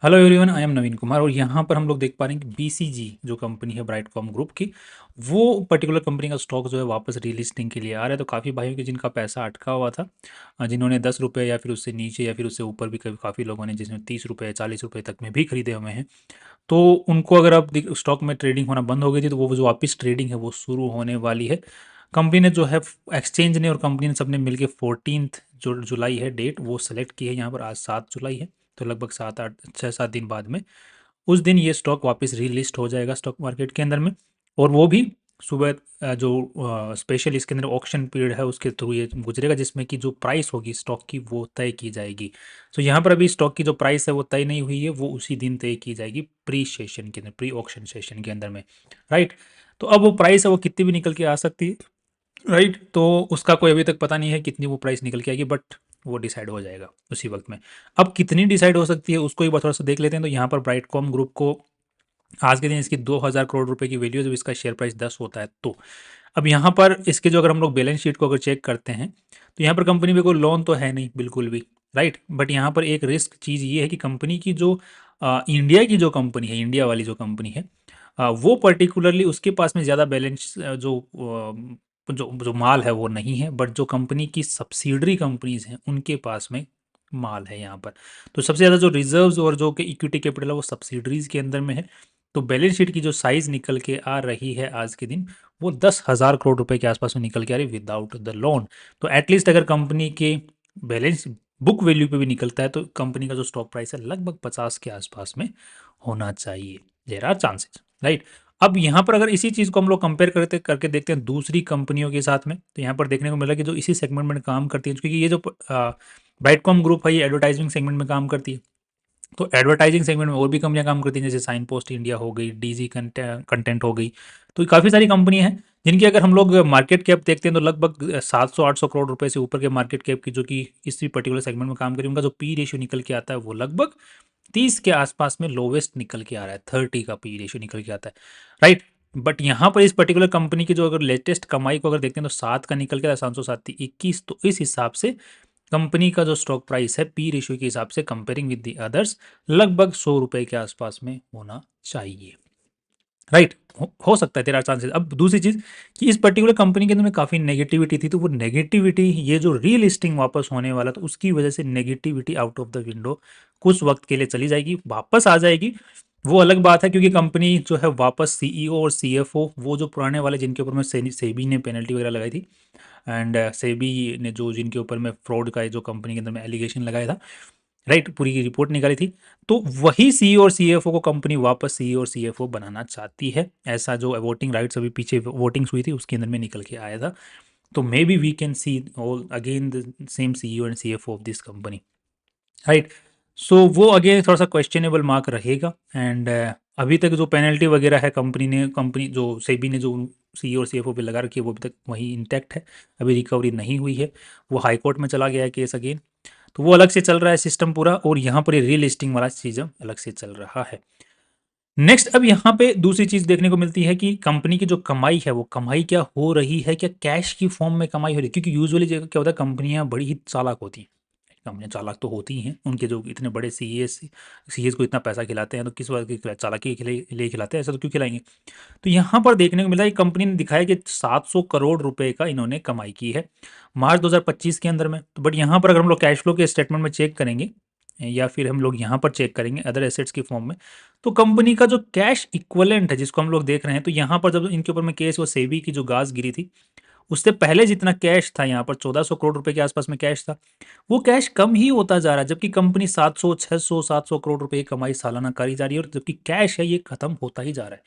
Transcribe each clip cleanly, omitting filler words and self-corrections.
Hello everyone, I am नवीन कुमार और यहाँ पर हम लोग देख पा रहे हैं कि बीसीजी जो कंपनी है ब्राइटकॉम ग्रुप की, वो पर्टिकुलर कंपनी का स्टॉक जो है वापस रीलिस्टिंग के लिए आ रहा है। तो काफ़ी भाइयों के जिनका पैसा अटका हुआ था, जिन्होंने 10 रुपये या फिर उससे नीचे या फिर उससे ऊपर भी काफ़ी लोगों ने जिसमें 30 रुपये 40 रुपये तक में भी खरीदे हुए हैं, तो उनको अगर अब स्टॉक में ट्रेडिंग होना बंद हो गई थी तो वो जो वापस ट्रेडिंग है वो शुरू होने वाली है। कंपनी ने जो है एक्सचेंज ने और कंपनी ने सबने मिलकर 14 जो जुलाई है डेट वो सेलेक्ट की है। यहाँ पर आज 7 जुलाई है, तो लगभग 7 8 6 7 दिन बाद में उस दिन ये स्टॉक वापस रीलिस्ट हो जाएगा स्टॉक मार्केट के अंदर में। और वो भी सुबह जो स्पेशल इसके अंदर ऑक्शन पीरियड है उसके थ्रू ये गुजरेगा, जिसमें कि जो प्राइस होगी स्टॉक की वो तय की जाएगी। तो यहाँ पर अभी स्टॉक की जो प्राइस है वो तय नहीं हुई है, वो उसी दिन तय की जाएगी प्री सेशन के अंदर, प्री ऑक्शन सेशन के अंदर में। राइट। तो अब वो प्राइस है वो कितनी भी निकल के आ सकती है। राइट। तो उसका कोई अभी तक पता नहीं है कितनी वो प्राइस निकल के आएगी, बट वो डिसाइड हो जाएगा उसी वक्त में। अब कितनी डिसाइड हो सकती है उसको एक बार थोड़ा सा देख लेते हैं। तो यहाँ पर ब्राइटकॉम ग्रुप को आज के दिन इसकी 2000 करोड़ रुपए की वैल्यू है, जब इसका शेयर प्राइस 10 होता है तो। अब यहाँ पर इसके जो अगर हम लोग बैलेंस शीट को अगर चेक करते हैं तो यहाँ पर कंपनी में कोई लोन तो है नहीं बिल्कुल भी। राइट। बट यहाँ पर एक रिस्क चीज़ ये है कि कंपनी की जो इंडिया की जो कंपनी है, इंडिया वाली जो कंपनी है, वो पर्टिकुलरली उसके पास में ज़्यादा बैलेंस जो जो माल है वो नहीं है, बट जो कंपनी की सब्सिडरी कंपनीज हैं उनके पास में माल है यहाँ पर। तो सबसे ज़्यादा जो रिजर्व्स और जो कि इक्विटी कैपिटल है वो सब्सिडरीज के अंदर में है। तो बैलेंस शीट की जो साइज निकल के आ रही है आज के दिन, वो 10,000 करोड़ रुपए के आसपास में निकल के आ रही है विदाउट द लोन। तो एटलीस्ट अगर कंपनी के बैलेंस बुक वैल्यू पे भी निकलता है तो कंपनी का जो स्टॉक प्राइस है लगभग 50 के आसपास में होना चाहिए। There are chances. राइट। अब यहाँ पर अगर इसी चीज़ को हम लोग कंपेयर करते करके देखते हैं दूसरी कंपनियों के साथ में, तो यहाँ पर देखने को मिला कि जो इसी सेगमेंट में काम करती है, क्योंकि ये जो ब्राइटकॉम ग्रुप है ये एडवर्टाइजिंग सेगमेंट में काम करती है। तो एडवर्टाइजिंग सेगमेंट में और भी कंपनियां काम करती हैं, जैसे साइन पोस्ट इंडिया हो गई, डीजी कंटेंट हो गई। तो काफ़ी सारी कंपनियां हैं जिनकी अगर हम लोग मार्केट कैप देखते हैं तो लगभग 700-800 करोड़ रुपए से ऊपर के मार्केट कैप की, जो कि इसी पर्टिकुलर सेगमेंट में काम करी, उनका जो पी रेशियो निकल के आता है वो लगभग 30 के आसपास में लोवेस्ट निकल के आ रहा है। 30 का पी रेशियो निकल के आता है। राइट। बट यहाँ पर इस पर्टिकुलर कंपनी की जो अगर लेटेस्ट कमाई को अगर देखते हैं तो 7 का निकल के आता है, 707 21। तो इस हिसाब से कंपनी का जो स्टॉक प्राइस है पी रेशियो के हिसाब से कंपेयरिंग विद द अदर्स लगभग 100 रुपए के आसपास में होना चाहिए। राइट। हो सकता है, तेरा चांसेस। अब दूसरी चीज कि इस पर्टिकुलर कंपनी के अंदर में काफी नेगेटिविटी थी, तो वो नेगेटिविटी ये जो रीलिस्टिंग वापस होने वाला था उसकी वजह से negativity out of the window कुछ वक्त के लिए चली जाएगी, वापस आ जाएगी। वो अलग बात है, क्योंकि कंपनी जो है वापस सीईओ और सीएफओ वो जो पुराने वाले जिनके ऊपर में सेबी ने पेनल्टी वगैरह लगाई थी, एंड सेबी ने जो जिनके ऊपर में फ्रॉड का जो कंपनी के अंदर में एलिगेशन लगाया था, राइट, पूरी की रिपोर्ट निकाली थी, तो वही सीईओ और सीएफओ को कंपनी वापस सीईओ और सीएफओ बनाना चाहती है। ऐसा जो वोटिंग राइट्स अभी पीछे वोटिंग्स हुई थी उसके अंदर में निकल के आया था। तो maybe we can see all again the same CEO and CFO of this company. Right. So वो अगेन थोड़ा सा क्वेश्चनेबल मार्क रहेगा। एंड अभी तक जो पेनल्टी वगैरह है कंपनी जो सेबी ने जो सीईओ और सीएफओ पे लगा रखी है वो अभी तक वही इंटैक्ट है, अभी रिकवरी नहीं हुई है। वो हाई कोर्ट में चला गया है केस अगेन। तो वो अलग से चल रहा है सिस्टम पूरा, और यहाँ पर ये रील लिस्टिंग वाला चीज़ अलग से चल रहा है। नेक्स्ट, अब यहाँ पे दूसरी चीज़ देखने को मिलती है कि कंपनी की जो कमाई है वो कमाई क्या हो रही है, क्या कैश की फॉर्म में कमाई हो रही है। क्योंकि यूजुअली क्या होता है, कंपनियां बड़ी ही चालाक होती हैं। कंपनियां चालाक तो होती ही हैं, उनके जो इतने बड़े सीएस को इतना पैसा खिलाते हैं तो किस बात की चालाकी के लिए खिलाते हैं, ऐसा तो क्यों खिलाएंगे। तो यहाँ पर देखने को मिला कि कंपनी ने दिखाया कि 700 करोड़ रुपए का इन्होंने कमाई की है मार्च 2025 के अंदर में। तो बट यहाँ पर अगर हम लोग कैश फ्लो के स्टेटमेंट में चेक करेंगे, या फिर हम लोग यहाँ पर चेक करेंगे अदर एसेट्स की फॉर्म में, तो कंपनी का जो कैश इक्वलेंट है जिसको हम लोग देख रहे हैं, तो यहाँ पर जब इनके ऊपर में केस वो सेबी की जो गाज गिरी थी, उससे पहले जितना कैश था यहाँ पर 1400 करोड़ रुपए के आसपास में कैश था, वो कैश कम ही होता जा रहा है, जबकि कंपनी 700 600 700 करोड़ रुपए की कमाई सालाना करी जा रही है, और जबकि कैश है ये खत्म होता ही जा रहा है,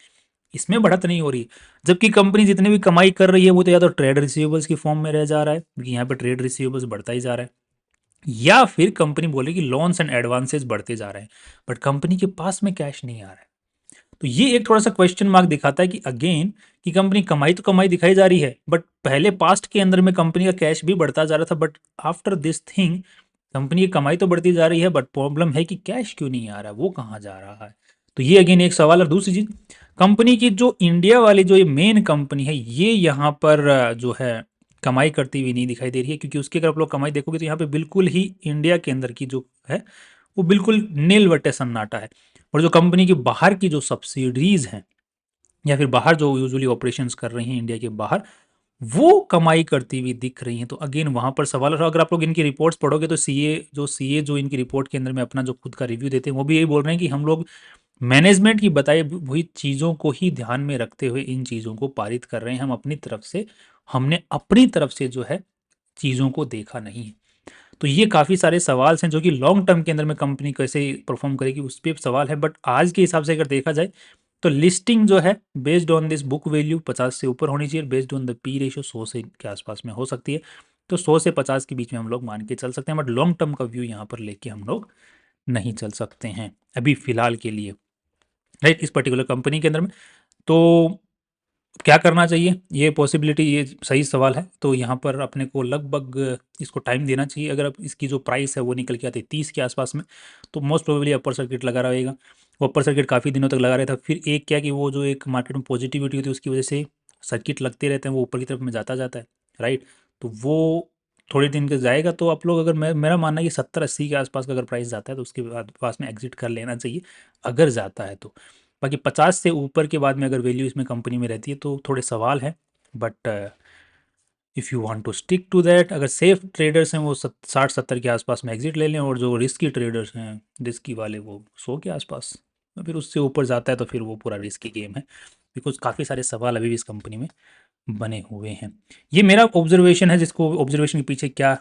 इसमें बढ़त नहीं हो रही। जबकि कंपनी जितनी भी कमाई कर रही है वो तो या तो ट्रेड रिसीवेबल्स की फॉर्म में रह जा रहा है, क्योंकि यहाँ पे ट्रेड रिसीवेबल्स बढ़ता ही जा रहा है, या फिर कंपनी बोले कि लोन्स एंड एडवांसेस बढ़ते जा रहे हैं, बट कंपनी के पास में कैश नहीं आ रहा है। तो ये एक थोड़ा सा क्वेश्चन मार्क दिखाता है कि अगेन कि कंपनी कमाई तो कमाई दिखाई जा रही है, बट पहले पास्ट के अंदर में कंपनी का कैश भी बढ़ता जा रहा था, but after this thing company की कमाई तो बढ़ती जा रही है, बट प्रॉब्लम है कि कैश क्यों नहीं आ रहा है, वो कहाँ जा रहा है। तो ये अगेन एक सवाल। और दूसरी चीज, कंपनी की जो इंडिया वाली जो ये मेन कंपनी है ये यहाँ पर जो है कमाई करती हुई नहीं दिखाई दे रही है, क्योंकि उसकी अगर आप लोग कमाई देखोगे तो यहाँ पे बिल्कुल ही इंडिया के अंदर की जो है वो बिल्कुल नील वटे सन्नाटा है। और जो कंपनी के बाहर की जो सब्सिडरीज हैं या फिर बाहर जो यूजुअली ऑपरेशंस कर रही हैं इंडिया के बाहर, वो कमाई करती हुई दिख रही हैं। तो अगेन वहाँ पर सवाल है, अगर आप लोग इनकी रिपोर्ट्स पढ़ोगे तो सीए जो इनकी रिपोर्ट के अंदर में अपना जो खुद का रिव्यू देते हैं, वो भी यही बोल रहे हैं कि हम लोग मैनेजमेंट की बताई हुई चीज़ों को ही ध्यान में रखते हुए इन चीज़ों को पारित कर रहे हैं। हमने अपनी तरफ से जो है चीज़ों को देखा नहीं है। तो ये काफ़ी सारे सवाल हैं जो कि लॉन्ग टर्म के अंदर में कंपनी कैसे परफॉर्म करेगी उस पर सवाल है। बट आज के हिसाब से अगर देखा जाए तो लिस्टिंग जो है based on this book value 50 से ऊपर होनी चाहिए, based on the P ratio 100 से के आसपास में हो सकती है। तो 100 से 50 के बीच में हम लोग मान के चल सकते हैं, बट लॉन्ग टर्म का व्यू यहाँ पर लेके हम लोग नहीं चल सकते हैं अभी फिलहाल के लिए, राइट, इस पर्टिकुलर कंपनी के अंदर में। तो क्या करना चाहिए, ये पॉसिबिलिटी, ये सही सवाल है। तो यहाँ पर अपने को लगभग इसको टाइम देना चाहिए। अगर अब इसकी जो प्राइस है वो निकल के आती है 30 के आसपास में, तो मोस्ट प्रोबेबली अपर सर्किट लगा रहेगा। वो अपर सर्किट काफ़ी दिनों तक लगा रहता है। फिर एक क्या कि वो जो एक मार्केट में पॉजिटिविटी होती है उसकी वजह से सर्किट लगते रहते हैं, वो ऊपर की तरफ में जाता जाता है, राइट। तो वो थोड़े दिन के जाएगा। तो आप लोग, अगर मेरा मानना है कि 70-80 के आसपास का अगर प्राइस जाता है तो उसके बाद पास में एग्जिट कर लेना चाहिए, अगर जाता है तो। बाकी 50 से ऊपर के बाद में अगर वैल्यू इसमें कंपनी में रहती है तो थोड़े सवाल हैं। But if you want to stick to that, अगर सेफ ट्रेडर्स हैं वो 60-70 के आसपास में एग्जिट ले लें, और जो रिस्की ट्रेडर्स हैं, रिस्की वाले, वो 100 के आसपास। और फिर उससे ऊपर जाता है तो फिर वो पूरा रिस्की गेम है, बिकॉज काफ़ी सारे सवाल अभी भी इस कंपनी में बने हुए हैं। ये मेरा ऑब्जर्वेशन है, जिसको ऑब्जर्वेशन के पीछे क्या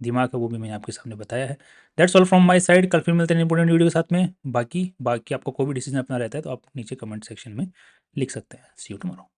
दिमाग है वो भी मैंने आपके सामने बताया है। That's all from my side. कल फिर मिलते हैं इंपॉर्टेंट वीडियो के साथ में। बाकी आपको कोई भी डिसीजन अपना रहता है तो आप नीचे कमेंट सेक्शन में लिख सकते हैं। सी यू टुमारो।